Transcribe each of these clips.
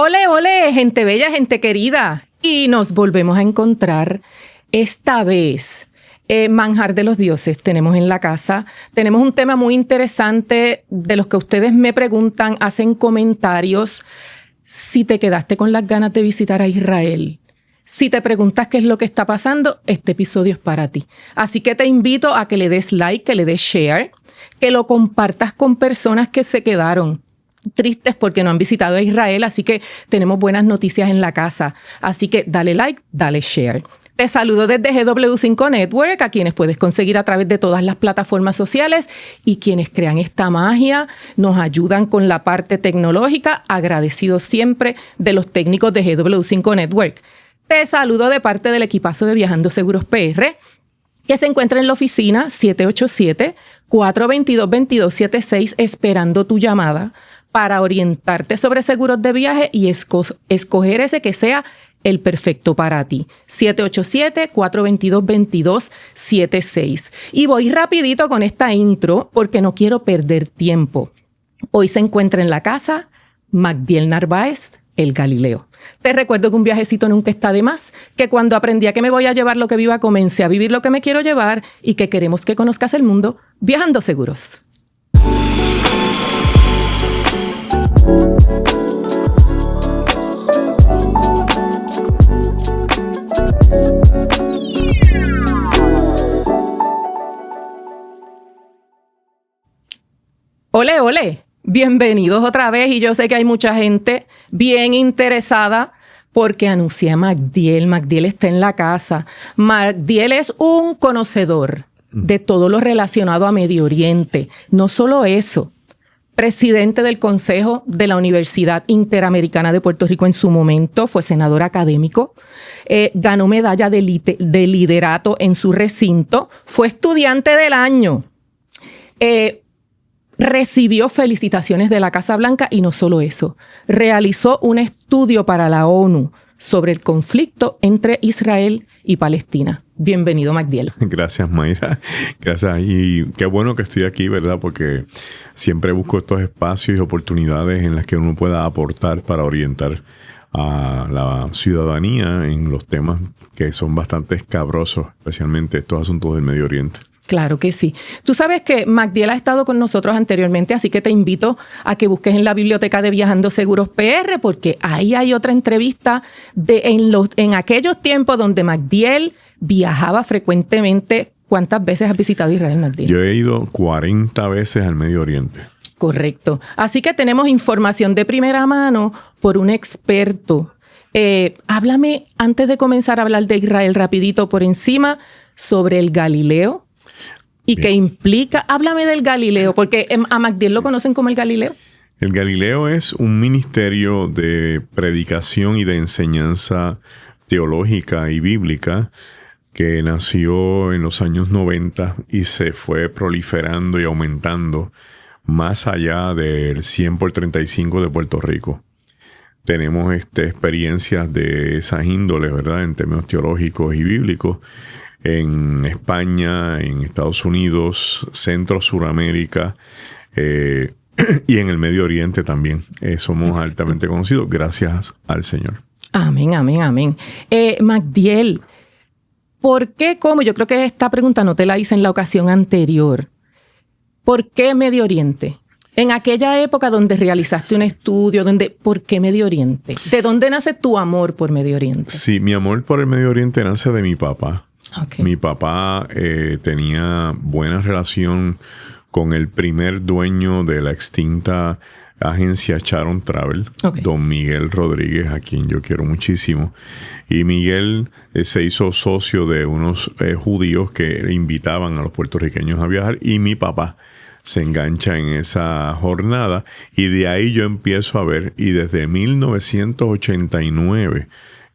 Ole, ole, gente bella, gente querida. Y nos volvemos a encontrar esta vez. Manjar de los dioses tenemos en la casa. Tenemos un tema muy interesante de los que ustedes me preguntan, hacen comentarios. Si te quedaste con las ganas de visitar a Israel, si te preguntas qué es lo que está pasando, este episodio es para ti. Así que te invito a que le des like, que le des share, que lo compartas con personas que se quedaron tristes porque no han visitado a Israel, así que tenemos buenas noticias en la casa. Así que dale like, dale share. Te saludo desde GW5 Network, a quienes puedes conseguir a través de todas las plataformas sociales y quienes crean esta magia, nos ayudan con la parte tecnológica. Agradecido siempre de los técnicos de GW5 Network. Te saludo de parte del equipazo de Viajando Seguros PR, que se encuentra en la oficina 787-422-2276 esperando tu llamada para orientarte sobre seguros de viaje y escoger ese que sea el perfecto para ti. 787-422-2276. Y voy rapidito con esta intro porque no quiero perder tiempo. Hoy se encuentra en la casa Magdiel Narváez, el Galileo. Te recuerdo que un viajecito nunca está de más, que cuando aprendí a que me voy a llevar lo que viva, comencé a vivir lo que me quiero llevar y que queremos que conozcas el mundo viajando seguros. Ole, ole. Bienvenidos otra vez y yo sé que hay mucha gente bien interesada porque anuncié a Magdiel. Magdiel está en la casa. Magdiel es un conocedor de todo lo relacionado a Medio Oriente. No solo eso, presidente del Consejo de la Universidad Interamericana de Puerto Rico en su momento, fue senador académico, ganó medalla de liderato en su recinto, fue estudiante del año. Recibió felicitaciones de la Casa Blanca y no solo eso, realizó un estudio para la ONU sobre el conflicto entre Israel y Palestina. Bienvenido, Magdiel. Gracias, Mayra. Gracias. Y qué bueno que estoy aquí, ¿verdad? Porque siempre busco estos espacios y oportunidades en las que uno pueda aportar para orientar a la ciudadanía en los temas que son bastante escabrosos, especialmente estos asuntos del Medio Oriente. Claro que sí. Tú sabes que Magdiel ha estado con nosotros anteriormente, así que te invito a que busques en la biblioteca de Viajando Seguros PR, porque ahí hay otra entrevista en aquellos tiempos donde Magdiel viajaba frecuentemente. ¿Cuántas veces has visitado Israel, Magdiel? Yo he ido 40 veces al Medio Oriente. Correcto. Así que tenemos información de primera mano por un experto. Háblame, antes de comenzar a hablar de Israel rapidito por encima, sobre el Galileo. ¿Y qué implica? Háblame del Galileo, porque a Magdiel lo conocen como el Galileo. El Galileo es un ministerio de predicación y de enseñanza teológica y bíblica que nació en los años 90 y se fue proliferando y aumentando más allá del 100 por 35 de Puerto Rico. Tenemos experiencias de esas índoles, ¿verdad? En términos teológicos y bíblicos. En España, en Estados Unidos, Centro, Suramérica y en el Medio Oriente también. Somos altamente conocidos gracias al Señor. Amén, amén, amén. Magdiel, ¿por qué, cómo? Yo creo que esta pregunta no te la hice en la ocasión anterior. ¿Por qué Medio Oriente? En aquella época donde realizaste un estudio, ¿por qué Medio Oriente? ¿De dónde nace tu amor por Medio Oriente? Sí, mi amor por el Medio Oriente nace de mi papá. Okay. Mi papá tenía buena relación con el primer dueño de la extinta agencia Sharon Travel, okay, don Miguel Rodríguez, a quien yo quiero muchísimo. Y Miguel se hizo socio de unos judíos que invitaban a los puertorriqueños a viajar y mi papá se engancha en esa jornada y de ahí yo empiezo a ver, y desde 1989,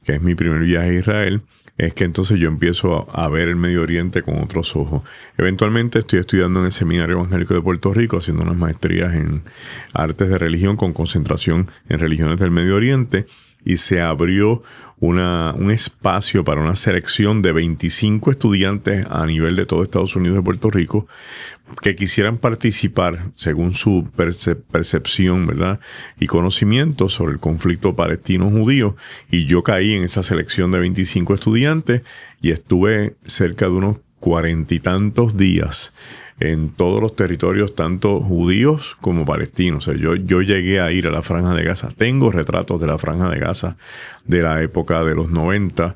que es mi primer viaje a Israel, es que entonces yo empiezo a ver el Medio Oriente con otros ojos. Eventualmente estoy estudiando en el Seminario Evangélico de Puerto Rico, haciendo unas maestrías en artes de religión con concentración en religiones del Medio Oriente. y se abrió un espacio para una selección de 25 estudiantes a nivel de todo Estados Unidos y Puerto Rico que quisieran participar según su percepción, ¿verdad? Y conocimiento sobre el conflicto palestino-judío. Y yo caí en esa selección de 25 estudiantes y estuve cerca de unos 40 y tantos días en todos los territorios, tanto judíos como palestinos. O sea, yo llegué a ir a la Franja de Gaza. Tengo retratos de la Franja de Gaza de la época de los 90,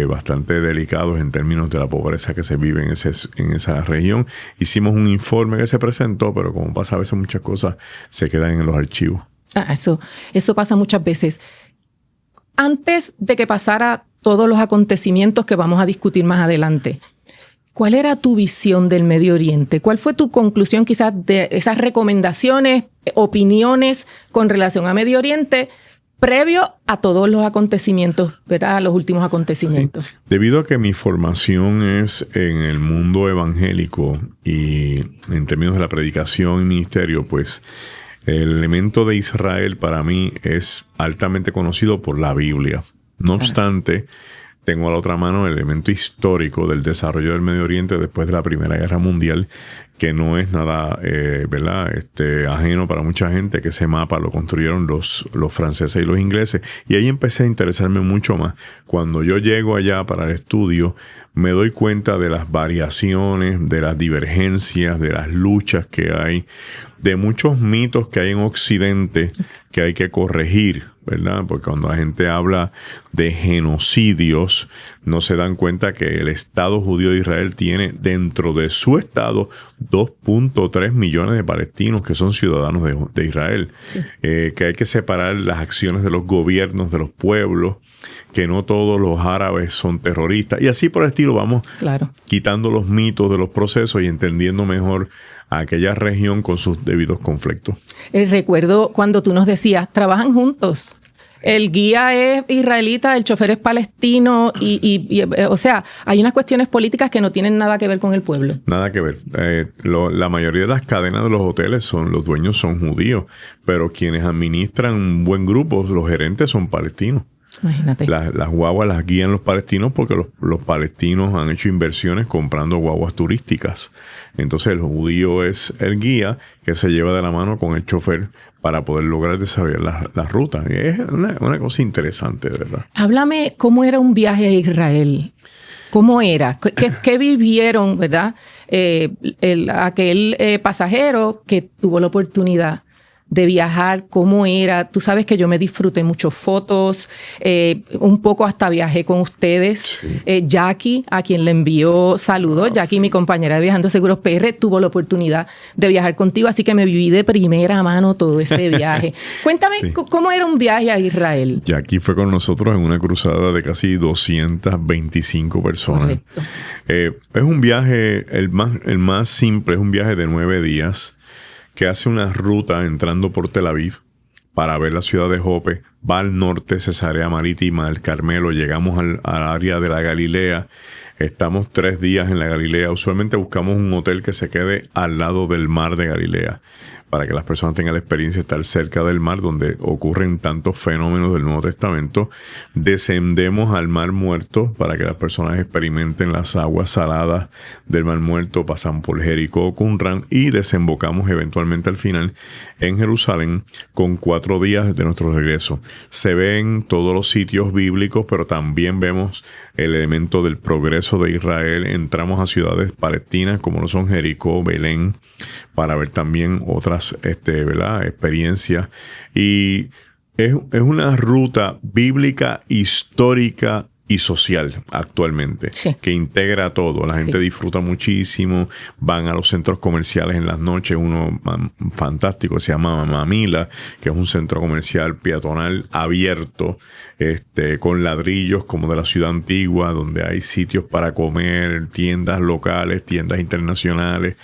bastante delicados en términos de la pobreza que se vive en esa región. Hicimos un informe que se presentó, pero como pasa a veces muchas cosas se quedan en los archivos. Eso pasa muchas veces. Antes de que pasara todos los acontecimientos que vamos a discutir más adelante, ¿cuál era tu visión del Medio Oriente? ¿Cuál fue tu conclusión quizás de esas recomendaciones, opiniones con relación a Medio Oriente previo a todos los acontecimientos, ¿verdad? Los últimos acontecimientos. Sí. Debido a que mi formación es en el mundo evangélico y en términos de la predicación y ministerio, pues el elemento de Israel para mí es altamente conocido por la Biblia. No obstante, tengo a la otra mano el elemento histórico del desarrollo del Medio Oriente después de la Primera Guerra Mundial, que no es nada, ¿verdad? Ajeno para mucha gente, que ese mapa lo construyeron los franceses y los ingleses. Y ahí empecé a interesarme mucho más. Cuando yo llego allá para el estudio, me doy cuenta de las variaciones, de las divergencias, de las luchas que hay, de muchos mitos que hay en Occidente que hay que corregir, ¿verdad? Porque cuando la gente habla de genocidios, no se dan cuenta que el Estado judío de Israel tiene dentro de su Estado 2.3 millones de palestinos que son ciudadanos de Israel. Sí. Que hay que separar las acciones de los gobiernos de los pueblos, que no todos los árabes son terroristas. Y así por el estilo vamos quitando los mitos de los procesos y entendiendo mejor a aquella región con sus debidos conflictos. Recuerdo cuando tú nos decías, trabajan juntos. El guía es israelita, el chofer es palestino o sea, hay unas cuestiones políticas que no tienen nada que ver con el pueblo. Nada que ver. La mayoría de las cadenas de los hoteles los dueños son judíos, pero quienes administran un buen grupo, los gerentes son palestinos. Imagínate. Las guaguas las guían los palestinos porque los palestinos han hecho inversiones comprando guaguas turísticas. Entonces el judío es el guía que se lleva de la mano con el chofer para poder lograr desarrollar las rutas. Y es una cosa interesante, de verdad. Háblame cómo era un viaje a Israel. ¿Cómo era? ¿Qué vivieron, verdad? Aquel pasajero que tuvo la oportunidad de viajar, cómo era. Tú sabes que yo me disfruté mucho fotos, un poco hasta viajé con ustedes. Sí. Jackie, a quien le envío saludos. Jackie, mi compañera de Viajando Seguros PR, tuvo la oportunidad de viajar contigo, así que me viví de primera mano todo ese viaje. Cuéntame, sí, ¿cómo era un viaje a Israel? Jackie fue con nosotros en una cruzada de casi 225 personas. Correcto. Es un viaje, el más simple, es un viaje de 9 días, que hace una ruta entrando por Tel Aviv para ver la ciudad de Jope, va al norte, Cesarea Marítima, el Carmelo, llegamos al área de la Galilea, estamos 3 días en la Galilea, usualmente buscamos un hotel que se quede al lado del mar de Galilea, para que las personas tengan la experiencia de estar cerca del mar, donde ocurren tantos fenómenos del Nuevo Testamento. Descendemos al Mar Muerto para que las personas experimenten las aguas saladas del Mar Muerto, pasan por Jericó, Qumran y desembocamos eventualmente al final en Jerusalén con 4 días de nuestro regreso. Se ven todos los sitios bíblicos, pero también vemos el elemento del progreso de Israel. Entramos a ciudades palestinas como lo son Jericó, Belén, para ver también otras ¿verdad? experiencias. Y es una ruta bíblica, histórica y social actualmente, sí, que integra todo. La gente disfruta muchísimo, van a los centros comerciales en las noches, uno fantástico se llama Mamila, que es un centro comercial peatonal abierto, con ladrillos como de la ciudad antigua, donde hay sitios para comer, tiendas locales, tiendas internacionales.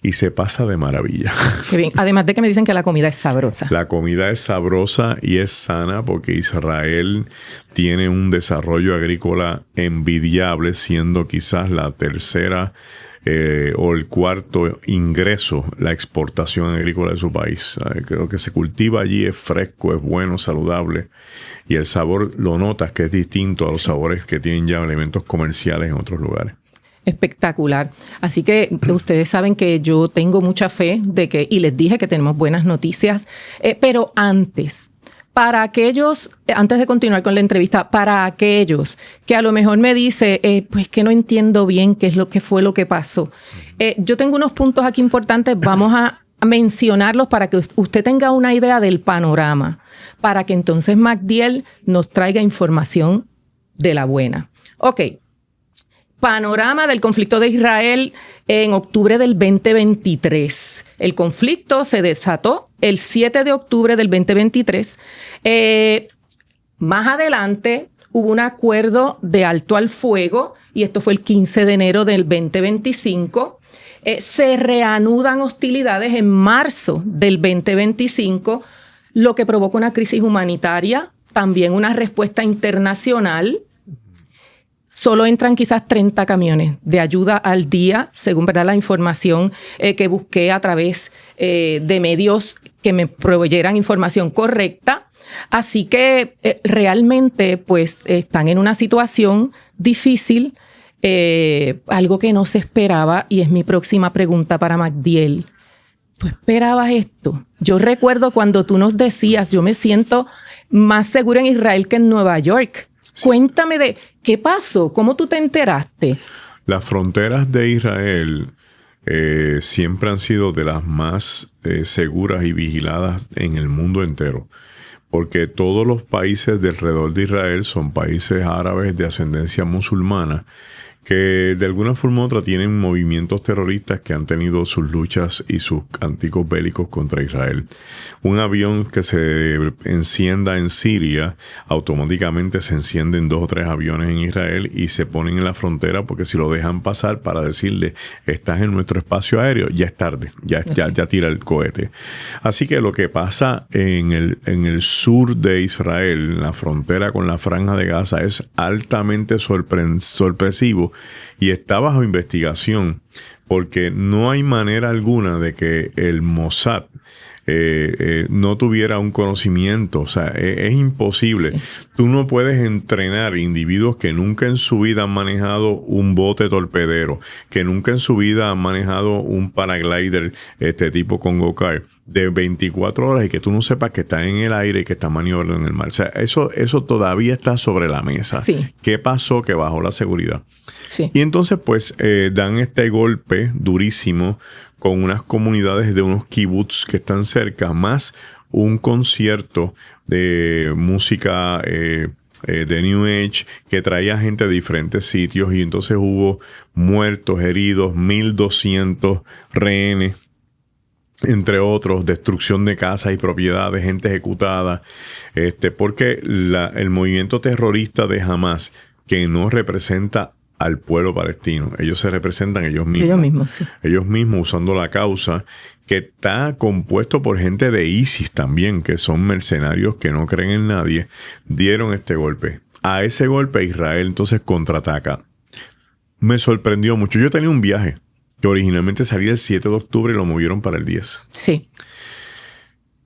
Y se pasa de maravilla. Qué bien. Además de que me dicen que la comida es sabrosa. La comida es sabrosa y es sana porque Israel tiene un desarrollo agrícola envidiable, siendo quizás la tercera o el cuarto ingreso, la exportación agrícola de su país. Lo que se cultiva allí es fresco, es bueno, saludable, y el sabor lo notas que es distinto a los sabores que tienen ya elementos comerciales en otros lugares. Espectacular. Así que ustedes saben que yo tengo mucha fe de que, y les dije que tenemos buenas noticias, pero antes, para aquellos, antes de continuar con la entrevista, para aquellos que a lo mejor me dice, pues que no entiendo bien qué es lo que fue lo que pasó. Yo tengo unos puntos aquí importantes, vamos a mencionarlos para que usted tenga una idea del panorama, para que entonces Magdiel nos traiga información de la buena. Ok. Panorama del conflicto de Israel en octubre del 2023. El conflicto se desató el 7 de octubre del 2023. Más adelante hubo un acuerdo de alto al fuego y esto fue el 15 de enero del 2025. Se reanudan hostilidades en marzo del 2025, lo que provoca una crisis humanitaria, también una respuesta internacional. Solo entran quizás 30 camiones de ayuda al día, según la información que busqué a través de medios que me proveyeran información correcta. Así que realmente pues están en una situación difícil, algo que no se esperaba, y es mi próxima pregunta para Magdiel. ¿Tú esperabas esto? Yo recuerdo cuando tú nos decías, yo me siento más segura en Israel que en Nueva York. Sí. Cuéntame de qué pasó, cómo tú te enteraste. Las fronteras de Israel siempre han sido de las más seguras y vigiladas en el mundo entero, porque todos los países de alrededor de Israel son países árabes de ascendencia musulmana que de alguna forma u otra tienen movimientos terroristas que han tenido sus luchas y sus cánticos bélicos contra Israel. Un avión que se encienda en Siria, automáticamente se encienden 2 o 3 aviones en Israel y se ponen en la frontera, porque si lo dejan pasar para decirle estás en nuestro espacio aéreo, ya es tarde, ya tira el cohete. Así que lo que pasa en el sur de Israel, en la frontera con la Franja de Gaza, es altamente sorpresivo y está bajo investigación, porque no hay manera alguna de que el Mossad no tuviera un conocimiento. O sea, es imposible. Sí. Tú no puedes entrenar individuos que nunca en su vida han manejado un bote torpedero, que nunca en su vida han manejado un paraglider tipo con go-kart de 24 horas y que tú no sepas que está en el aire y que está maniobrando en el mar. O sea, eso todavía está sobre la mesa. Sí. ¿Qué pasó? Que bajó la seguridad. Sí. Y entonces pues dan este golpe durísimo con unas comunidades de unos kibbutz que están cerca, más un concierto de música de New Age que traía gente de diferentes sitios, y entonces hubo muertos, heridos, 1,200 rehenes, entre otros, destrucción de casas y propiedades, gente ejecutada, porque el movimiento terrorista de Hamas, que no representa al pueblo palestino, ellos se representan ellos mismos. Ellos mismos, sí. Ellos mismos, usando la causa, que está compuesto por gente de ISIS también, que son mercenarios que no creen en nadie, dieron este golpe. A ese golpe Israel entonces contraataca. Me sorprendió mucho. Yo tenía un viaje que originalmente salía el 7 de octubre y lo movieron para el 10. Sí.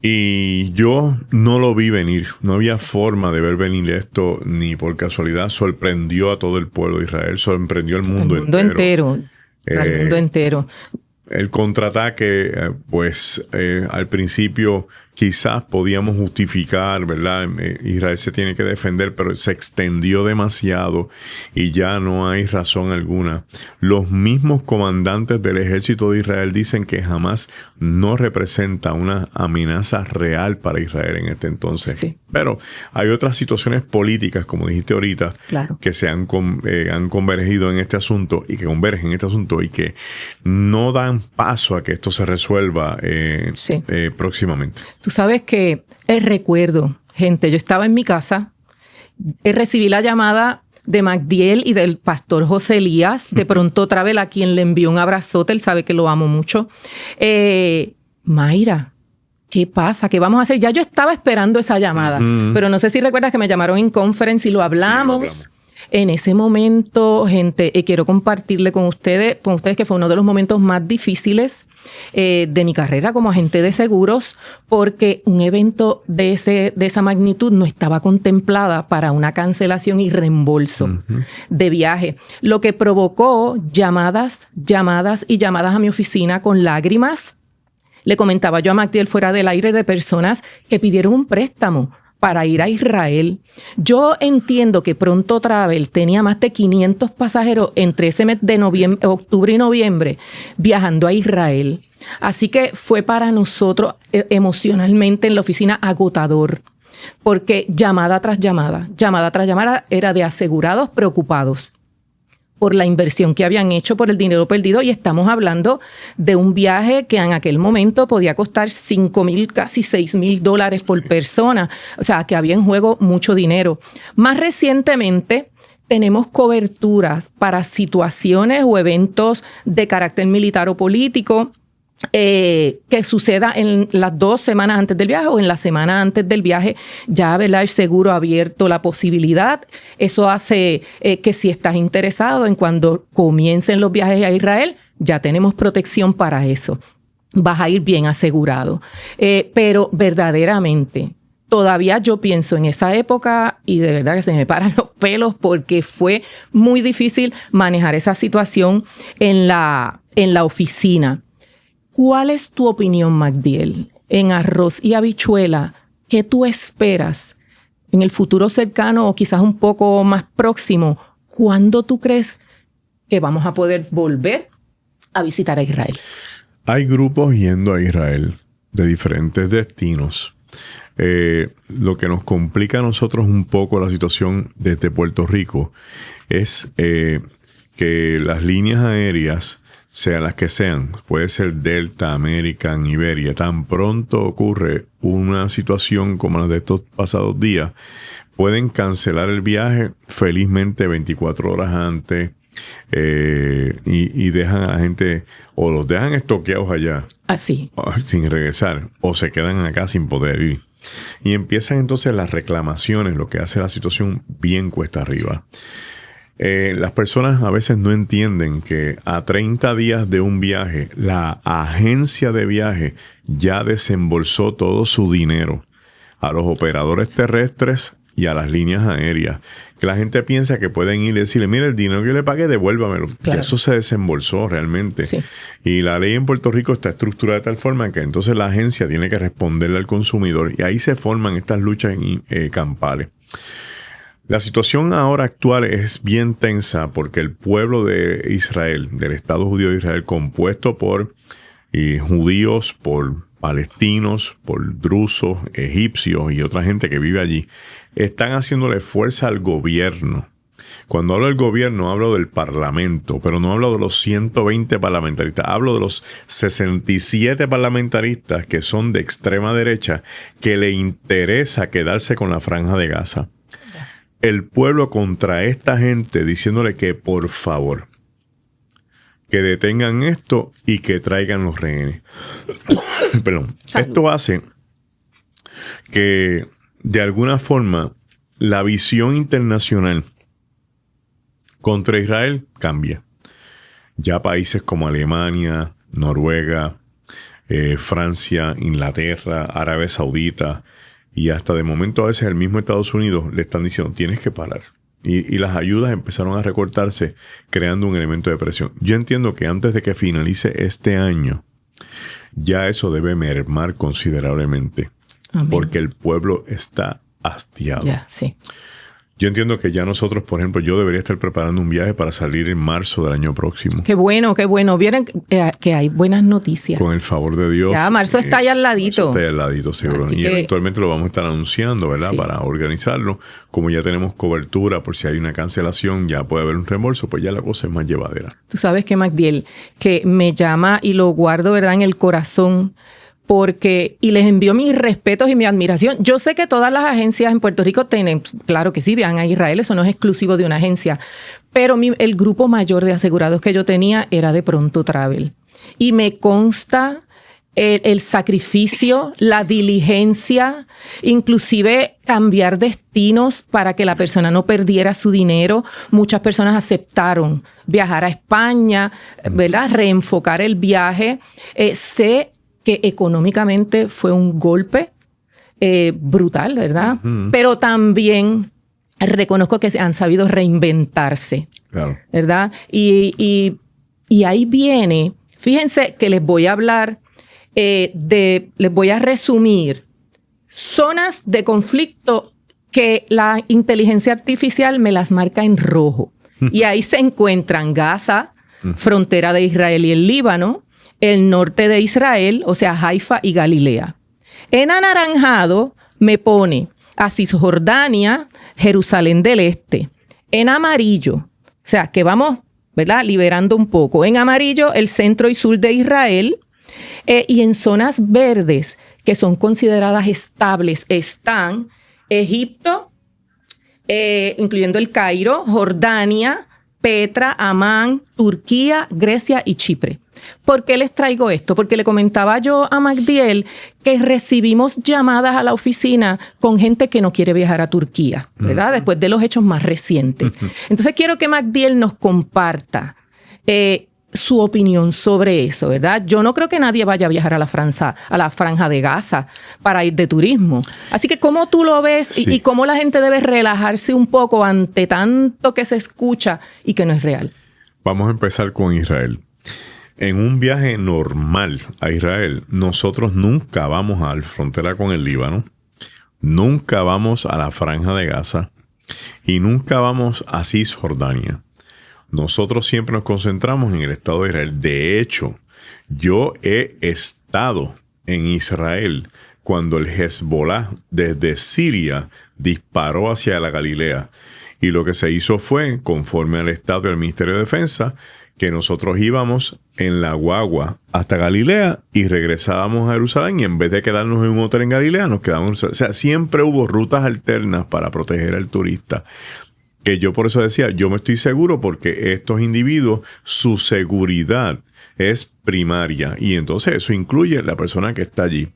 Y yo no lo vi venir. No había forma de ver venir esto, ni por casualidad. Sorprendió a todo el pueblo de Israel, sorprendió al mundo entero. Al mundo entero. El contraataque, pues al principio quizás podíamos justificar, ¿verdad? Israel se tiene que defender, pero se extendió demasiado y ya no hay razón alguna. Los mismos comandantes del ejército de Israel dicen que jamás no representa una amenaza real para Israel en este entonces. Sí. Pero hay otras situaciones políticas, como dijiste ahorita, claro, que se han convergido en este asunto y que convergen en este asunto y que no dan paso a que esto se resuelva próximamente. Tú sabes que recuerdo, gente, yo estaba en mi casa, recibí la llamada de Magdiel y del pastor José Elías, de Pronto Travel, a quien le envió un abrazote, él sabe que lo amo mucho. Mayra, ¿qué pasa? ¿Qué vamos a hacer? Ya yo estaba esperando esa llamada, pero no sé si recuerdas que me llamaron en conference y lo hablamos. Sí, En ese momento, gente, quiero compartirle con ustedes que fue uno de los momentos más difíciles de mi carrera como agente de seguros, porque un evento de esa magnitud no estaba contemplada para una cancelación y reembolso de viaje, lo que provocó llamadas a mi oficina con lágrimas. Le comentaba yo a Magdiel fuera del aire de personas que pidieron un préstamo para ir a Israel. Yo entiendo que Pronto Travel tenía más de 500 pasajeros entre ese mes de octubre y noviembre viajando a Israel. Así que fue para nosotros emocionalmente en la oficina agotador, porque llamada tras llamada era de asegurados preocupados por la inversión que habían hecho, por el dinero perdido, y estamos hablando de un viaje que en aquel momento podía costar $5,000, casi $6,000 por persona. O sea, que había en juego mucho dinero. Más recientemente, tenemos coberturas para situaciones o eventos de carácter militar o político que suceda en las 2 semanas antes del viaje o en la semana antes del viaje. Ya, ¿verdad?, el seguro ha abierto la posibilidad. Eso hace que si estás interesado en cuando comiencen los viajes a Israel, ya tenemos protección para eso. Vas a ir bien asegurado. Pero verdaderamente, todavía yo pienso en esa época y de verdad que se me paran los pelos porque fue muy difícil manejar esa situación en la oficina. ¿Cuál es tu opinión, Magdiel, en Arroz y Habichuela? ¿Qué tú esperas en el futuro cercano o quizás un poco más próximo? ¿Cuándo tú crees que vamos a poder volver a visitar a Israel? Hay grupos yendo a Israel de diferentes destinos. Lo que nos complica a nosotros un poco la situación desde Puerto Rico es que las líneas aéreas, sean las que sean, puede ser Delta, American, Iberia, tan pronto ocurre una situación como la de estos pasados días, pueden cancelar el viaje felizmente 24 horas antes y dejan a la gente, o los dejan estoqueados allá. Así. Sin regresar, o se quedan acá sin poder ir. Y empiezan entonces las reclamaciones, lo que hace la situación bien cuesta arriba. Las personas a veces no entienden que a 30 días de un viaje, la agencia de viaje ya desembolsó todo su dinero a los operadores terrestres y a las líneas aéreas. Que la gente piensa que pueden ir y decirle, mire, el dinero que yo le pagué, devuélvamelo. Claro. Eso se desembolsó realmente. Sí. Y la ley en Puerto Rico está estructurada de tal forma que entonces la agencia tiene que responderle al consumidor. Y ahí se forman estas luchas campales. La situación ahora actual es bien tensa porque el pueblo de Israel, del Estado Judío de Israel, compuesto por judíos, por palestinos, por drusos, egipcios y otra gente que vive allí, están haciéndole fuerza al gobierno. Cuando hablo del gobierno, hablo del parlamento, pero no hablo de los 120 parlamentaristas, hablo de los 67 parlamentaristas que son de extrema derecha, que le interesa quedarse con la Franja de Gaza. El pueblo contra esta gente diciéndole que por favor, que detengan esto y que traigan los rehenes. Perdón. Esto hace que de alguna forma la visión internacional contra Israel cambia. Ya países como Alemania, Noruega, Francia, Inglaterra, Arabia Saudita, y hasta de momento a veces el mismo Estados Unidos le están diciendo, tienes que parar. Y las ayudas empezaron a recortarse, creando un elemento de presión. Yo entiendo que antes de que finalice este año, ya eso debe mermar considerablemente. Amén. Porque el pueblo está hastiado. Ya, sí. Yo entiendo que ya nosotros, por ejemplo, yo debería estar preparando un viaje para salir en marzo del año próximo. Qué bueno, qué bueno. Vieron que hay buenas noticias. Con el favor de Dios. Ya, marzo está ahí al ladito. Está ahí al ladito, seguro. Y eventualmente lo vamos a estar anunciando, ¿verdad? Sí. Para organizarlo. Como ya tenemos cobertura por si hay una cancelación, ya puede haber un reembolso, pues ya la cosa es más llevadera. Tú sabes que, Magdiel, que me llama y lo guardo, ¿verdad?, en el corazón. Y les envío mis respetos y mi admiración. Yo sé que todas las agencias en Puerto Rico tienen, claro que sí, viajan a Israel, eso no es exclusivo de una agencia, pero el grupo mayor de asegurados que yo tenía era de Pronto Travel. Y me consta el sacrificio, la diligencia, inclusive cambiar destinos para que la persona no perdiera su dinero. Muchas personas aceptaron viajar a España, ¿verdad? Reenfocar el viaje. Sé que económicamente fue un golpe brutal, ¿verdad? Pero también reconozco que han sabido reinventarse, claro, ¿verdad? Y ahí viene, fíjense que les voy a hablar les voy a resumir zonas de conflicto que la inteligencia artificial me las marca en rojo. Y ahí se encuentran Gaza, frontera de Israel y el Líbano, el norte de Israel, o sea, Haifa y Galilea. En anaranjado me pone a Cisjordania, Jerusalén del Este. En amarillo, o sea, que vamos, ¿verdad?, liberando un poco. En amarillo, el centro y sur de Israel. Y en zonas verdes, que son consideradas estables, están Egipto, incluyendo el Cairo, Jordania, Petra, Amán, Turquía, Grecia y Chipre. ¿Por qué les traigo esto? Porque le comentaba yo a Magdiel que recibimos llamadas a la oficina con gente que no quiere viajar a Turquía, ¿verdad? Después de los hechos más recientes. Entonces quiero que Magdiel nos comparta su opinión sobre eso, ¿verdad? Yo no creo que nadie vaya a viajar a la franja de Gaza para ir de turismo. Así que, ¿cómo tú lo ves? Sí. Y cómo la gente debe relajarse un poco ante tanto que se escucha y que no es real. Vamos a empezar con Israel. En un viaje normal a Israel, nosotros nunca vamos a la frontera con el Líbano, nunca vamos a la franja de Gaza y nunca vamos a Cisjordania. Nosotros siempre nos concentramos en el Estado de Israel. De hecho, yo he estado en Israel cuando el Hezbollah desde Siria disparó hacia la Galilea. Y lo que se hizo fue, conforme al Estado y al Ministerio de Defensa, que nosotros íbamos en la guagua hasta Galilea y regresábamos a Jerusalén, y en vez de quedarnos en un hotel en Galilea, nos quedamos... O sea, siempre hubo rutas alternas para proteger al turista. Que yo por eso decía, yo me estoy seguro porque estos individuos, su seguridad es primaria. Y entonces eso incluye la persona que está allí.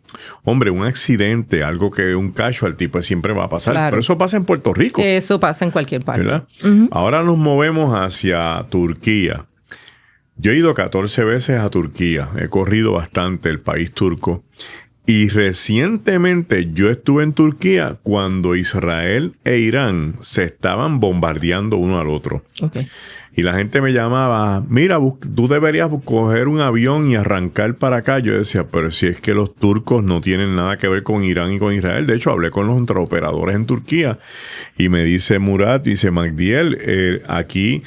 Hombre, un accidente, algo que un casualty, pues siempre va a pasar. Claro. Pero eso pasa en Puerto Rico. Eso pasa en cualquier parte. ¿Verdad? Ahora nos movemos hacia Turquía. Yo he ido 14 veces a Turquía. He corrido bastante el país turco. Y recientemente yo estuve en Turquía cuando Israel e Irán se estaban bombardeando uno al otro. Okay. Y la gente me llamaba, mira, tú deberías coger un avión y arrancar para acá. Yo decía, pero si es que los turcos no tienen nada que ver con Irán y con Israel. De hecho, hablé con los interoperadores en Turquía y me dice Murat, dice Magdiel, aquí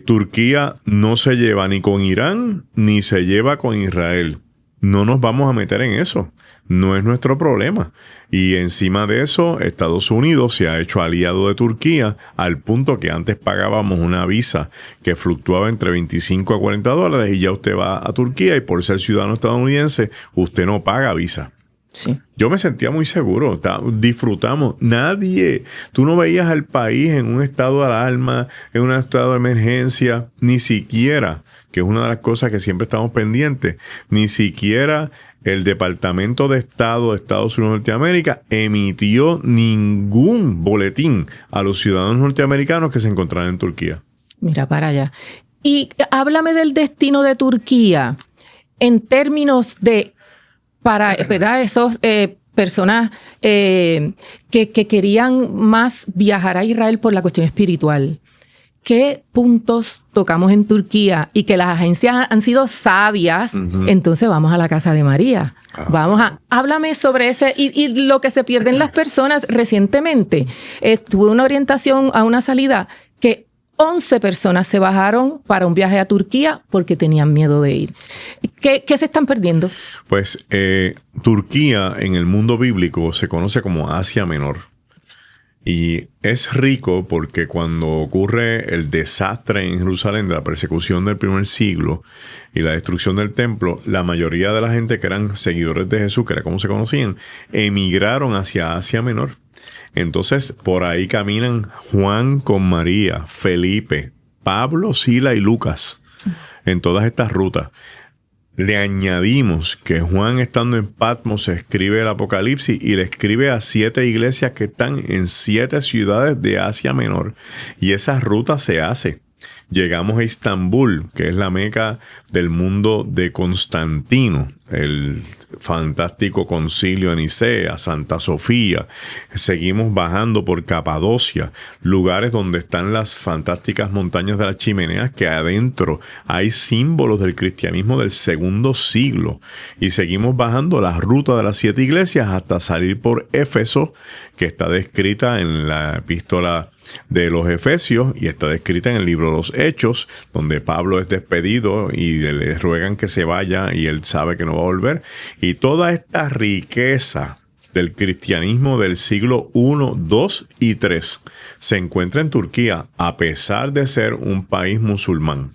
Turquía no se lleva ni con Irán ni se lleva con Israel. No nos vamos a meter en eso. No es nuestro problema. Y encima de eso, Estados Unidos se ha hecho aliado de Turquía al punto que antes pagábamos una visa que fluctuaba entre $25 a $40 y ya usted va a Turquía y por ser ciudadano estadounidense, usted no paga visa. Sí. Yo me sentía muy seguro. Disfrutamos. Nadie. Tú no veías al país en un estado de alarma, en un estado de emergencia, ni siquiera, que es una de las cosas que siempre estamos pendientes, ni siquiera el Departamento de Estado de Estados Unidos de Norteamérica emitió ningún boletín a los ciudadanos norteamericanos que se encontraban en Turquía. Mira para allá. Y háblame del destino de Turquía en términos de, para ¿verdad? Esos personas que querían más viajar a Israel por la cuestión espiritual. ¿Qué puntos tocamos en Turquía? Y que las agencias han sido sabias. Entonces vamos a la casa de María. Háblame sobre ese y lo que se pierden las personas. Recientemente tuve una orientación a una salida que 11 personas se bajaron para un viaje a Turquía porque tenían miedo de ir. ¿Qué se están perdiendo? Pues Turquía en el mundo bíblico se conoce como Asia Menor. Y es rico porque cuando ocurre el desastre en Jerusalén de la persecución del primer siglo y la destrucción del templo, la mayoría de la gente que eran seguidores de Jesús, que era como se conocían, emigraron hacia Asia Menor. Entonces, por ahí caminan Juan con María, Felipe, Pablo, Sila y Lucas en todas estas rutas. le añadimos que Juan, estando en Patmos, escribe el Apocalipsis y le escribe a 7 iglesias que están en 7 ciudades de Asia Menor. Y esa ruta se hace. Llegamos a Estambul, que es la meca del mundo de Constantino, el fantástico concilio de Nicea, Santa Sofía. Seguimos bajando por Capadocia, lugares donde están las fantásticas montañas de las chimeneas, que adentro hay símbolos del cristianismo del segundo siglo. Y seguimos bajando la ruta de las 7 iglesias hasta salir por Éfeso, que está descrita en la epístola de los Efesios y está descrita en el libro de los Hechos, donde Pablo es despedido y le ruegan que se vaya y él sabe que no va a volver. Y toda esta riqueza del cristianismo del siglo I, II y III se encuentra en Turquía, a pesar de ser un país musulmán.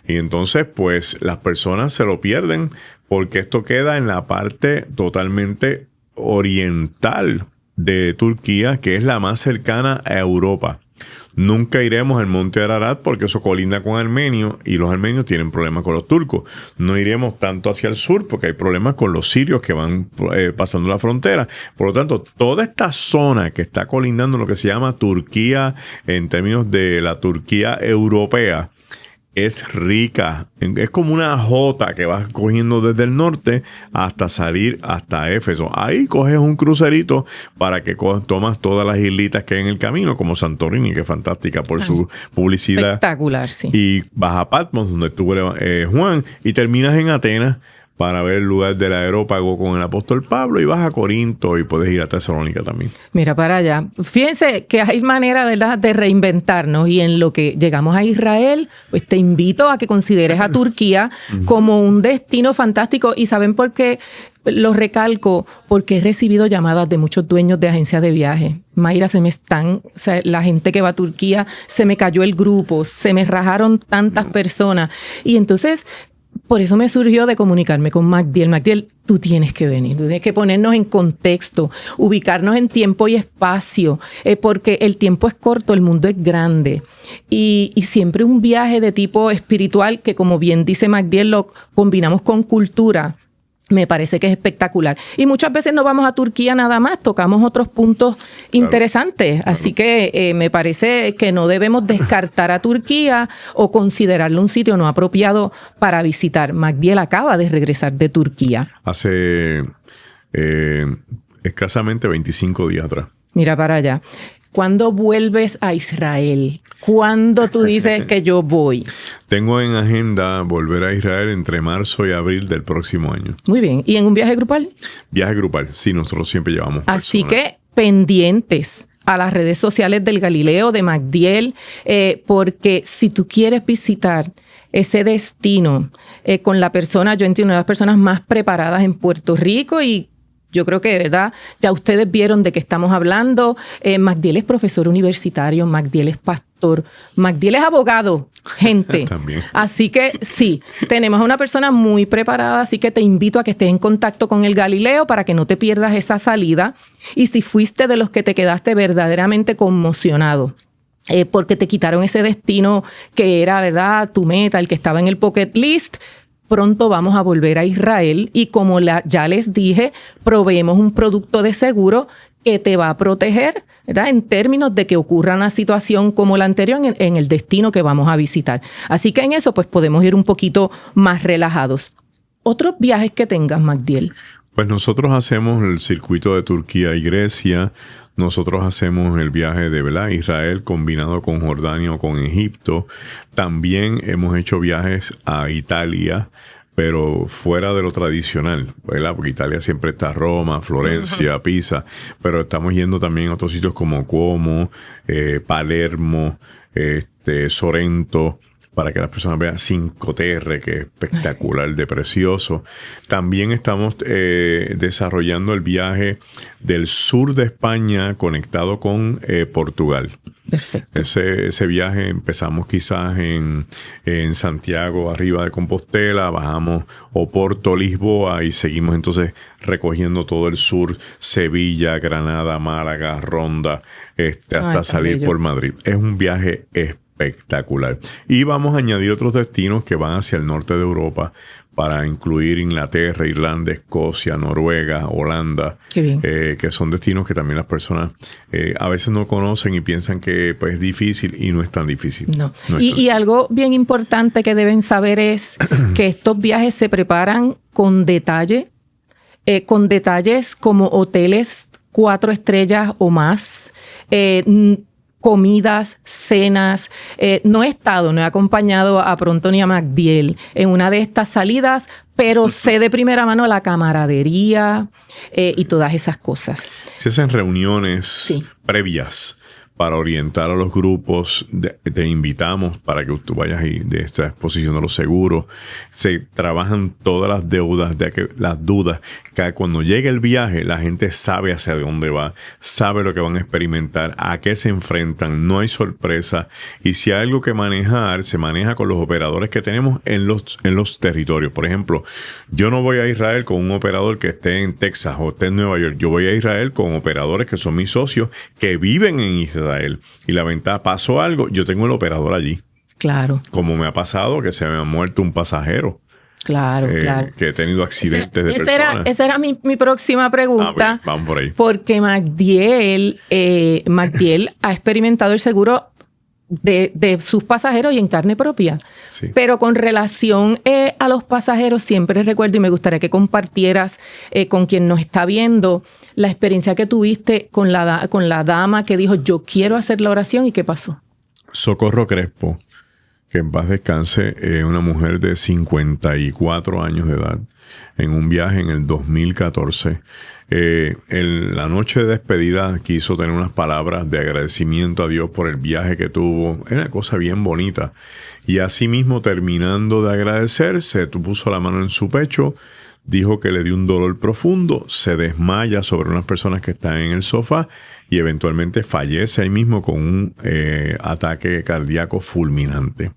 Y entonces, pues, las personas se lo pierden porque esto queda en la parte totalmente oriental de Turquía, que es la más cercana a Europa. Nunca iremos al monte Ararat porque eso colinda con Armenio y los armenios tienen problemas con los turcos. No iremos tanto hacia el sur porque hay problemas con los sirios que van pasando la frontera. Por lo tanto, toda esta zona que está colindando en lo que se llama Turquía, en términos de la Turquía europea, es rica. Es como una jota que vas cogiendo desde el norte hasta salir hasta Éfeso. Ahí coges un crucerito para que tomas todas las islitas que hay en el camino, como Santorini, que es fantástica por su publicidad. Espectacular, sí. Y vas a Patmos, donde estuvo Juan, y terminas en Atenas para ver el lugar del aerópago con el apóstol Pablo, y vas a Corinto y puedes ir a Tesalónica también. Mira para allá. Fíjense que hay manera, ¿verdad?, de reinventarnos, y en lo que llegamos a Israel, pues te invito a que consideres a Turquía como un destino fantástico. ¿Y saben por qué lo recalco? Porque he recibido llamadas de muchos dueños de agencias de viaje. Mayra, o sea, la gente que va a Turquía, se me cayó el grupo, se me rajaron tantas personas. Y entonces, por eso me surgió de comunicarme con Magdiel. Magdiel, tú tienes que venir, tú tienes que ponernos en contexto, ubicarnos en tiempo y espacio, porque el tiempo es corto, el mundo es grande. Y siempre un viaje de tipo espiritual que, como bien dice Magdiel, lo combinamos con cultura. Me parece que es espectacular. Y muchas veces no vamos a Turquía nada más, tocamos otros puntos interesantes. Claro. Así que me parece que no debemos descartar a Turquía o considerarlo un sitio no apropiado para visitar. Magdiel acaba de regresar de Turquía. Hace escasamente 25 días atrás. Mira para allá. ¿Cuándo vuelves a Israel? ¿Cuándo tú dices que yo voy? Tengo en agenda volver a Israel entre marzo y abril del próximo año. Muy bien. ¿Y en un viaje grupal? Viaje grupal, sí, nosotros siempre llevamos Así personas. que pendientes a las redes sociales del Galileo, de Magdiel, porque si tú quieres visitar ese destino con la persona, yo entiendo, una de las personas más preparadas en Puerto Rico, y yo creo que, ¿verdad?, ya ustedes vieron de qué estamos hablando. Magdiel es profesor universitario, Magdiel es pastor, Magdiel es abogado, gente. También. Así que sí, tenemos a una persona muy preparada, así que te invito a que estés en contacto con el Galileo para que no te pierdas esa salida. Y si fuiste de los que te quedaste verdaderamente conmocionado, porque te quitaron ese destino que era, ¿verdad?, tu meta, el que estaba en el bucket list, pronto vamos a volver a Israel y, como ya les dije, proveemos un producto de seguro que te va a proteger, ¿verdad?, en términos de que ocurra una situación como la anterior en el destino que vamos a visitar. Así que en eso pues podemos ir un poquito más relajados. ¿Otros viajes que tengas, Magdiel? Pues nosotros hacemos el circuito de Turquía y Grecia. Nosotros hacemos el viaje de, ¿verdad?, Israel combinado con Jordania o con Egipto. También hemos hecho viajes a Italia, pero fuera de lo tradicional, ¿verdad? Porque Italia siempre está Roma, Florencia, Pisa, pero estamos yendo también a otros sitios como Como, Palermo, Sorrento, para que las personas vean Cinque Terre, que es espectacular, de precioso. También estamos desarrollando el viaje del sur de España conectado con Portugal. Perfecto. Ese viaje empezamos quizás en Santiago, arriba de Compostela, bajamos Oporto, Lisboa, y seguimos entonces recogiendo todo el sur, Sevilla, Granada, Málaga, Ronda, hasta salir por Madrid. Es un viaje espectacular. espectacular. Y vamos a añadir otros destinos que van hacia el norte de Europa para incluir Inglaterra, Irlanda, Escocia, Noruega, Holanda, que son destinos que también las personas a veces no conocen y piensan que pues, es difícil, y no es tan difícil. No. Y algo bien importante que deben saber es que estos viajes se preparan con detalle, con detalles como hoteles 4 estrellas o más, comidas, cenas. No he acompañado a Pronto ni a Magdiel en una de estas salidas, pero sé de primera mano la camaradería y todas esas cosas. Se hacen reuniones previas para orientar a los grupos. Te invitamos para que tú vayas ahí de esta exposición de los seguros. Se trabajan todas las deudas, las dudas, que cuando llegue el viaje la gente sabe hacia dónde va, sabe lo que van a experimentar, a qué se enfrentan, no hay sorpresa. Y si hay algo que manejar, se maneja con los operadores que tenemos en los territorios. Por ejemplo, yo no voy a Israel con un operador que esté en Texas o esté en Nueva York. Yo voy a Israel con operadores que son mis socios, que viven en Israel. Y la ventaja, pasó algo, yo tengo el operador allí. Claro. Como me ha pasado que se me ha muerto un pasajero. Claro, claro. Que he tenido accidentes de personas. Esa era mi próxima pregunta. Ver, vamos por ahí. Porque Magdiel ha experimentado el seguro de sus pasajeros y en carne propia. Sí. Pero con relación a los pasajeros, siempre recuerdo, y me gustaría que compartieras con quien nos está viendo, la experiencia que tuviste con la dama que dijo, yo quiero hacer la oración, ¿y qué pasó? Socorro Crespo, que en paz descanse, una mujer de 54 años de edad, en un viaje en el 2014. La noche de despedida quiso tener unas palabras de agradecimiento a Dios por el viaje que tuvo. Era una cosa bien bonita. Y así mismo, terminando de agradecer, se puso la mano en su pecho, dijo que le dio un dolor profundo, se desmaya sobre unas personas que están en el sofá y eventualmente fallece ahí mismo con un ataque cardíaco fulminante.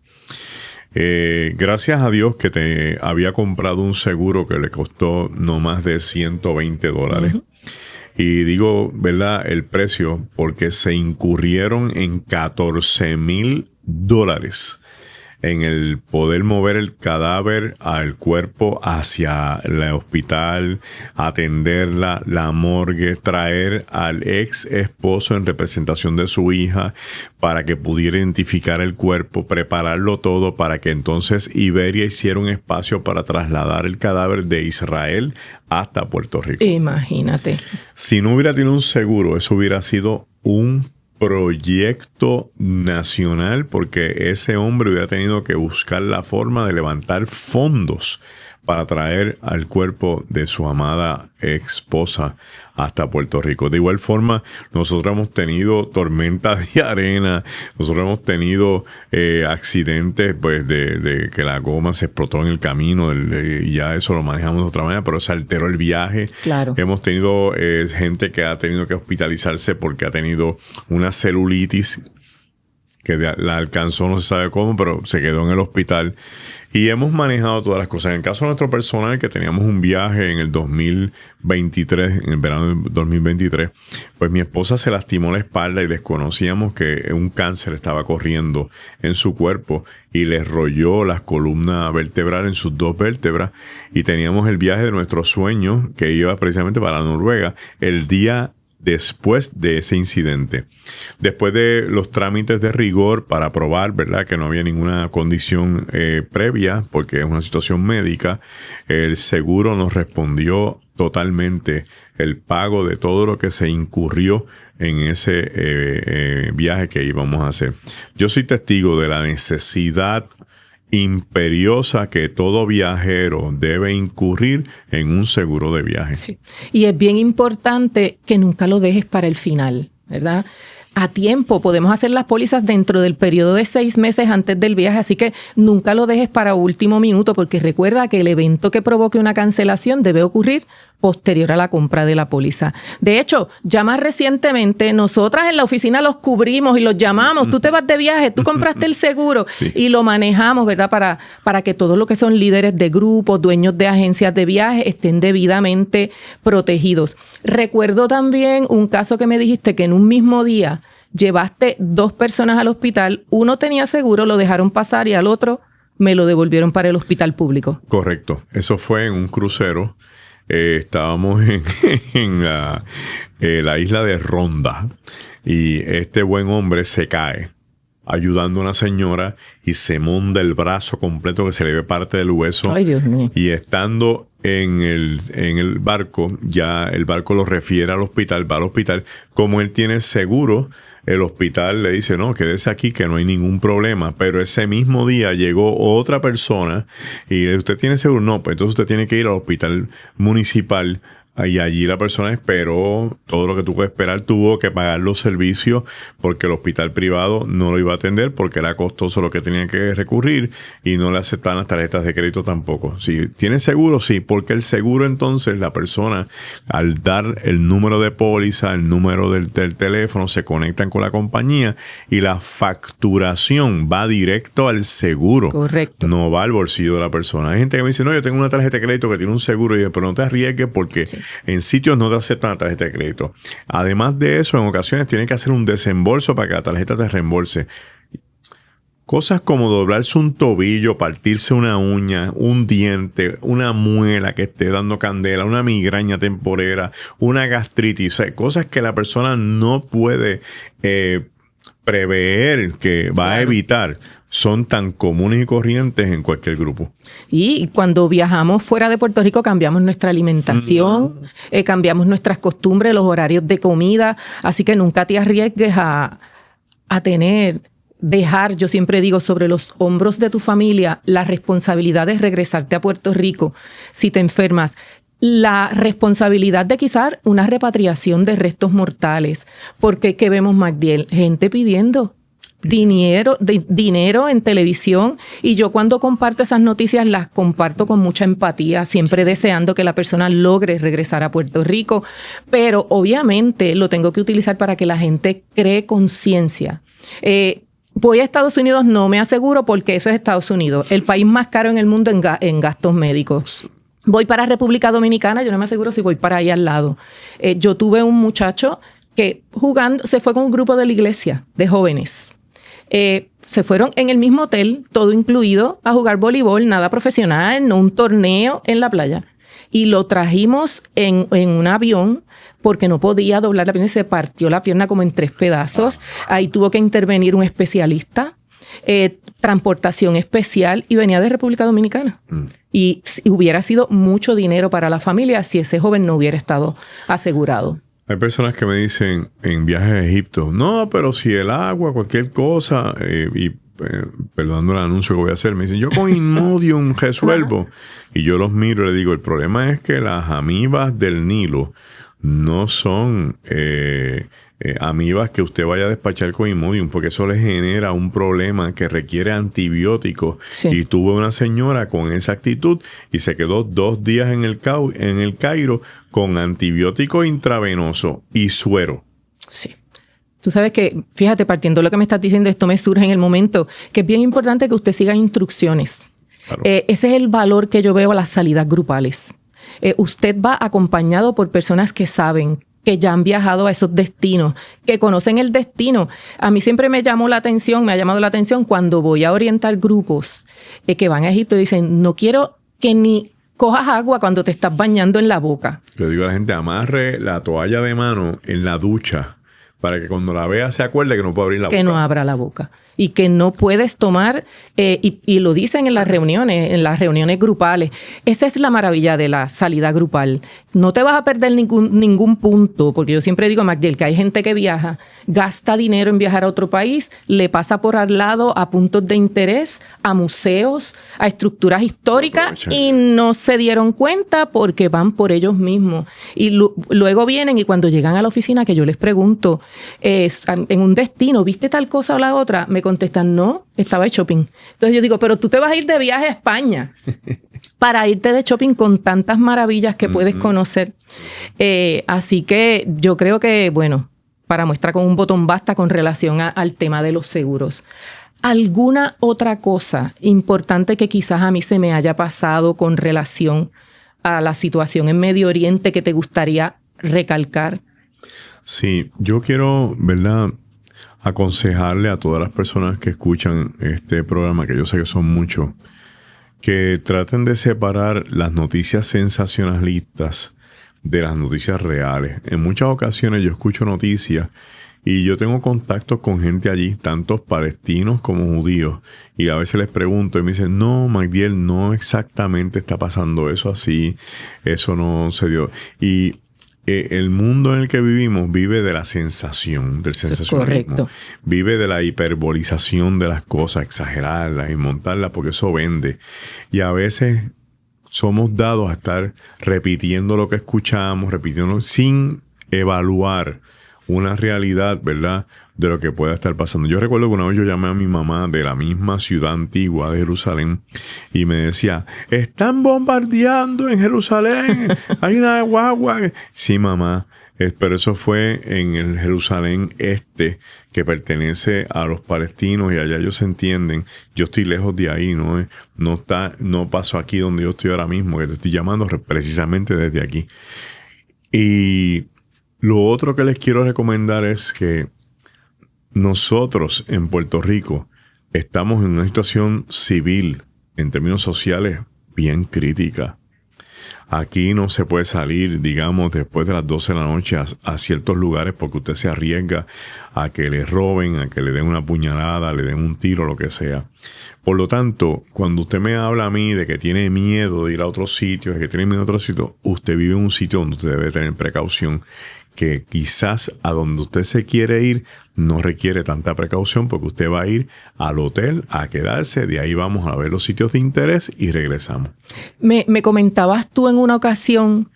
Gracias a Dios que te había comprado un seguro que le costó no más de $120. Uh-huh. Y digo, ¿verdad?, el precio, porque se incurrieron en $14,000 en el poder mover el cadáver al cuerpo hacia el hospital, atenderla, la morgue, traer al ex esposo en representación de su hija para que pudiera identificar el cuerpo, prepararlo todo para que entonces Iberia hiciera un espacio para trasladar el cadáver de Israel hasta Puerto Rico. Imagínate. Si no hubiera tenido un seguro, eso hubiera sido un proyecto nacional, porque ese hombre hubiera tenido que buscar la forma de levantar fondos para traer al cuerpo de su amada esposa hasta Puerto Rico. De igual forma, nosotros hemos tenido tormentas de arena, nosotros hemos tenido accidentes pues de que la goma se explotó en el camino, y ya eso lo manejamos de otra manera, pero se alteró el viaje. Claro. Hemos tenido gente que ha tenido que hospitalizarse porque ha tenido una celulitis que la alcanzó, no se sabe cómo, pero se quedó en el hospital. Y hemos manejado todas las cosas. En el caso de nuestro personal, que teníamos un viaje en el 2023, en el verano del 2023, pues mi esposa se lastimó la espalda y desconocíamos que un cáncer estaba corriendo en su cuerpo y le rolló la columna vertebral en sus 2 vértebras, y teníamos el viaje de nuestros sueños que iba precisamente para Noruega el día después de ese incidente. Después de los trámites de rigor para probar, ¿verdad?, que no había ninguna condición previa, porque es una situación médica, el seguro nos respondió totalmente el pago de todo lo que se incurrió en ese viaje que íbamos a hacer. Yo soy testigo de la necesidad imperiosa que todo viajero debe incurrir en un seguro de viaje. Sí. Y es bien importante que nunca lo dejes para el final, ¿verdad? A tiempo, podemos hacer las pólizas dentro del periodo de 6 meses antes del viaje, así que nunca lo dejes para último minuto, porque recuerda que el evento que provoque una cancelación debe ocurrir posterior a la compra de la póliza. De hecho, ya más recientemente, nosotras en la oficina los cubrimos y los llamamos. Tú te vas de viaje, tú compraste el seguro, sí, y lo manejamos, ¿verdad? Para que todos los que son líderes de grupos, dueños de agencias de viaje, estén debidamente protegidos. Recuerdo también un caso que me dijiste que en un mismo día llevaste 2 personas al hospital, uno tenía seguro, lo dejaron pasar y al otro me lo devolvieron para el hospital público. Correcto. Eso fue en un crucero. Estábamos en la isla de Ronda y este buen hombre se cae ayudando a una señora y se monda el brazo completo que se le ve parte del hueso. Ay, Dios mío. Y estando en el barco, ya el barco lo refiere al hospital, va al hospital. Como él tiene seguro, el hospital le dice, no, quédese aquí que no hay ningún problema. Pero ese mismo día llegó otra persona y usted tiene seguro, no, pues entonces usted tiene que ir al hospital municipal. Y allí la persona esperó todo lo que tuvo que esperar, tuvo que pagar los servicios porque el hospital privado no lo iba a atender porque era costoso lo que tenía que recurrir y no le aceptaban las tarjetas de crédito tampoco. Si tiene seguro, sí, porque el seguro entonces la persona al dar el número de póliza, el número del teléfono, se conectan con la compañía y la facturación va directo al seguro. Correcto. No va al bolsillo de la persona. Hay gente que me dice, no, yo tengo una tarjeta de crédito que tiene un seguro y yo, pero no te arriesgues porque sí. En sitios no te aceptan la tarjeta de crédito. Además de eso, en ocasiones tienes que hacer un desembolso para que la tarjeta te reembolse. Cosas como doblarse un tobillo, partirse una uña, un diente, una muela que esté dando candela, una migraña temporera, una gastritis, o sea, cosas que la persona no puede prever que va a evitar. Son tan comunes y corrientes en cualquier grupo. Y cuando viajamos fuera de Puerto Rico cambiamos nuestra alimentación, cambiamos nuestras costumbres, los horarios de comida, así que nunca te arriesgues a dejar, yo siempre digo, sobre los hombros de tu familia la responsabilidad de regresarte a Puerto Rico si te enfermas. La responsabilidad de quizás una repatriación de restos mortales, porque ¿qué vemos, Magdiel? Gente pidiendo dinero en televisión, y yo cuando comparto esas noticias las comparto con mucha empatía, siempre deseando que la persona logre regresar a Puerto Rico, pero obviamente lo tengo que utilizar para que la gente cree conciencia. Voy a Estados Unidos, no me aseguro porque eso es Estados Unidos, el país más caro en el mundo en gastos médicos. Voy para República Dominicana, yo no me aseguro si voy para ahí al lado. Yo tuve un muchacho que jugando, se fue con un grupo de la iglesia de jóvenes. Se fueron en el mismo hotel, todo incluido, a jugar voleibol, nada profesional, no un torneo en la playa. Y lo trajimos en un avión porque no podía doblar la pierna y se partió la pierna como en 3 pedazos. Ahí tuvo que intervenir un especialista, transportación especial, y venía de República Dominicana. Y hubiera sido mucho dinero para la familia si ese joven no hubiera estado asegurado. Hay personas que me dicen en viajes a Egipto, no, pero si el agua, cualquier cosa, perdonando el anuncio que voy a hacer, me dicen, yo con Imodium resuelvo. Y yo los miro y les digo, el problema es que las amibas del Nilo no son amibas que usted vaya a despachar con Imodium, porque eso le genera un problema que requiere antibióticos. Sí. Y tuve una señora con esa actitud y se quedó 2 días en el Cairo con antibiótico intravenoso y suero. Sí. Tú sabes que, fíjate, partiendo de lo que me estás diciendo, esto me surge en el momento, que es bien importante que usted siga instrucciones. Claro. Ese es el valor que yo veo a las salidas grupales. Usted va acompañado por personas que saben, que ya han viajado a esos destinos, que conocen el destino. A mí siempre me ha llamado la atención cuando voy a orientar grupos que van a Egipto y dicen, no quiero que ni cojas agua cuando te estás bañando en la boca. Le digo a la gente, amarre la toalla de mano en la ducha para que cuando la vea se acuerde que no puede abrir la boca. Que no abra la boca. Y que no puedes tomar, y lo dicen en las reuniones grupales. Esa es la maravilla de la salida grupal. No te vas a perder ningún punto, porque yo siempre digo, Magdiel, que hay gente que viaja, gasta dinero en viajar a otro país, le pasa por al lado a puntos de interés, a museos, a estructuras históricas, y no se dieron cuenta porque van por ellos mismos. Y luego vienen, y cuando llegan a la oficina, que yo les pregunto, en un destino, ¿viste tal cosa o la otra? Me contestan, no, estaba de shopping. Entonces yo digo, pero tú te vas a ir de viaje a España para irte de shopping con tantas maravillas que puedes conocer. Así que yo creo que, bueno, para muestra con un botón basta con relación al tema de los seguros. ¿Alguna otra cosa importante que quizás a mí se me haya pasado con relación a la situación en Medio Oriente que te gustaría recalcar? Sí, yo quiero, ¿verdad?, aconsejarle a todas las personas que escuchan este programa, que yo sé que son muchos, que traten de separar las noticias sensacionalistas de las noticias reales. En muchas ocasiones yo escucho noticias y yo tengo contactos con gente allí, tantos palestinos como judíos, y a veces les pregunto y me dicen, no, Magdiel, no exactamente está pasando eso así, eso no se dio. Y el mundo en el que vivimos vive de la sensación, del sensacionalismo. Correcto. Vive de la hiperbolización de las cosas, exagerarlas y montarlas porque eso vende. Y a veces somos dados a estar repitiendo lo que escuchamos, repitiendo sin evaluar una realidad, ¿verdad?, de lo que pueda estar pasando. Yo recuerdo que una vez yo llamé a mi mamá de la misma ciudad antigua de Jerusalén y me decía, están bombardeando en Jerusalén, hay una guagua. Sí, mamá, pero eso fue en el Jerusalén este, que pertenece a los palestinos, y allá ellos se entienden. Yo estoy lejos de ahí, no paso aquí donde yo estoy ahora mismo, que te estoy llamando precisamente desde aquí. Y lo otro que les quiero recomendar es que nosotros en Puerto Rico estamos en una situación civil, en términos sociales, bien crítica. Aquí no se puede salir, digamos, después de las 12 de la noche a ciertos lugares porque usted se arriesga a que le roben, a que le den una puñalada, le den un tiro, lo que sea. Por lo tanto, cuando usted me habla a mí de que tiene miedo de ir a otros sitios, de que tiene miedo a otros sitios, usted vive en un sitio donde usted debe tener precaución, que quizás a donde usted se quiere ir no requiere tanta precaución porque usted va a ir al hotel a quedarse, de ahí vamos a ver los sitios de interés y regresamos. Me comentabas tú en una ocasión,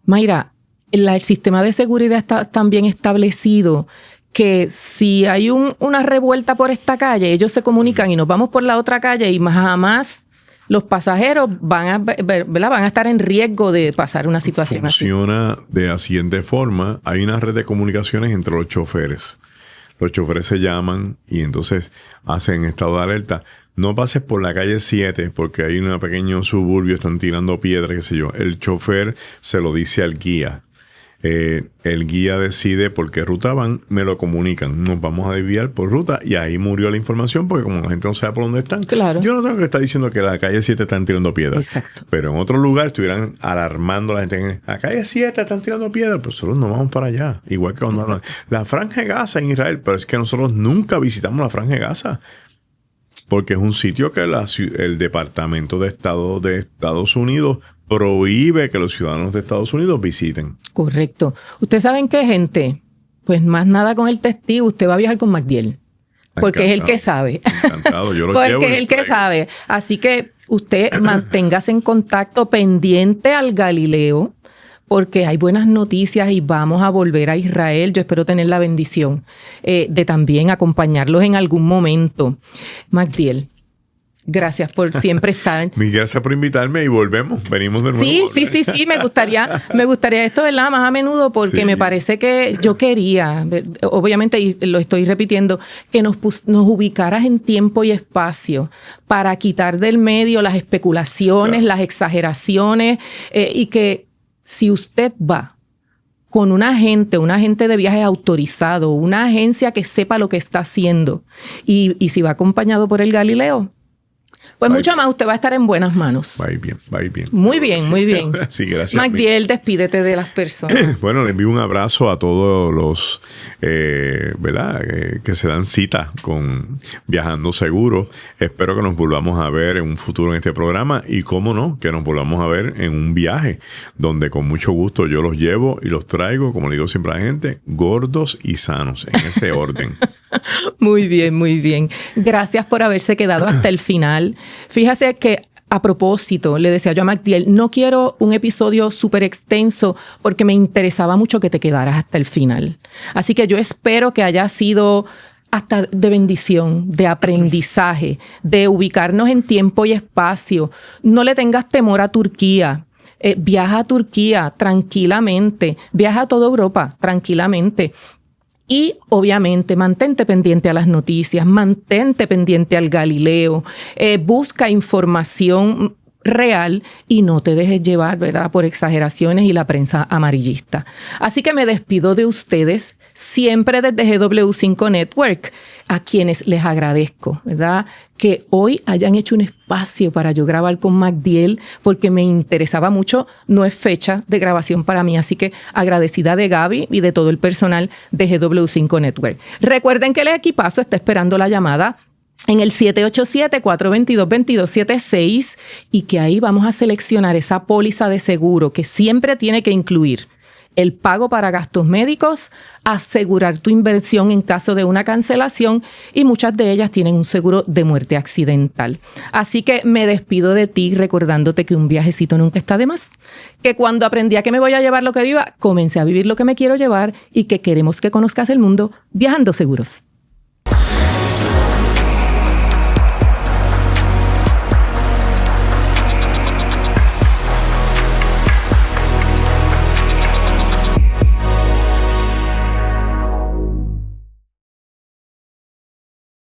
Mayra, el sistema de seguridad está tan bien establecido que si hay una revuelta por esta calle, ellos se comunican y nos vamos por la otra calle y jamás los pasajeros van a estar en riesgo de pasar una situación así. Funciona de la siguiente forma. Hay una red de comunicaciones entre los choferes. Los choferes se llaman y entonces hacen estado de alerta. No pases por la calle 7 porque hay un pequeño suburbio, están tirando piedras, qué sé yo. El chofer se lo dice al guía. El guía decide por qué ruta van, me lo comunican, nos vamos a desviar por ruta y ahí murió la información porque como la gente no sabe por dónde están, claro. Yo no tengo que estar diciendo que la calle 7 están tirando piedras. Exacto. Pero en otro lugar estuvieran alarmando a la gente, en la calle 7 están tirando piedras, pues nosotros no vamos para allá, igual que cuando hablan la Franja de Gaza en Israel, pero es que nosotros nunca visitamos la Franja de Gaza porque es un sitio que el Departamento de Estado de Estados Unidos prohíbe que los ciudadanos de Estados Unidos visiten. Correcto. ¿Ustedes saben qué, gente? Pues más nada con el testigo. Usted va a viajar con Magdiel. Porque es el que sabe. Encantado. Yo lo porque llevo es el que sabe. Así que usted manténgase en contacto pendiente al Galileo, porque hay buenas noticias y vamos a volver a Israel. Yo espero tener la bendición de también acompañarlos en algún momento. Magdiel, gracias por siempre estar. Mil gracias por invitarme y venimos de nuevo. Sí, me gustaría esto, ¿verdad? Más a menudo porque me parece que yo quería, obviamente, y lo estoy repitiendo, que nos ubicaras en tiempo y espacio para quitar del medio las especulaciones, las exageraciones, y que si usted va con un agente de viajes autorizado, una agencia que sepa lo que está haciendo, y si va acompañado por el Galileo, pues mucho más, usted va a estar en buenas manos. Va a ir bien. Muy bien. Sí, gracias. Magdiel, despídete de las personas. Bueno, le envío un abrazo a todos los, ¿verdad? Que se dan cita con Viajando Seguro. Espero que nos volvamos a ver en un futuro en este programa y, cómo no, que nos volvamos a ver en un viaje donde con mucho gusto yo los llevo y los traigo, como le digo siempre a la gente, gordos y sanos, en ese orden. Muy bien. Gracias por haberse quedado hasta el final. Fíjate que, a propósito, le decía yo a Magdiel, no quiero un episodio súper extenso porque me interesaba mucho que te quedaras hasta el final. Así que yo espero que haya sido hasta de bendición, de aprendizaje, de ubicarnos en tiempo y espacio. No le tengas temor a Turquía. Viaja a Turquía tranquilamente. Viaja a toda Europa tranquilamente. Y, obviamente, mantente pendiente a las noticias, mantente pendiente al Galileo, busca información real y no te dejes llevar, ¿verdad?, por exageraciones y la prensa amarillista. Así que me despido de ustedes siempre desde GW5 Network, a quienes les agradezco, ¿verdad?, que hoy hayan hecho un espacio para yo grabar con Magdiel, porque me interesaba mucho. No es fecha de grabación para mí, así que agradecida de Gaby y de todo el personal de GW5 Network. Recuerden que el equipazo está esperando la llamada en el 787-422-2276 y que ahí vamos a seleccionar esa póliza de seguro que siempre tiene que incluir el pago para gastos médicos, asegurar tu inversión en caso de una cancelación, y muchas de ellas tienen un seguro de muerte accidental. Así que me despido de ti recordándote que un viajecito nunca está de más, que cuando aprendí a que me voy a llevar lo que viva, comencé a vivir lo que me quiero llevar y que queremos que conozcas el mundo viajando seguros.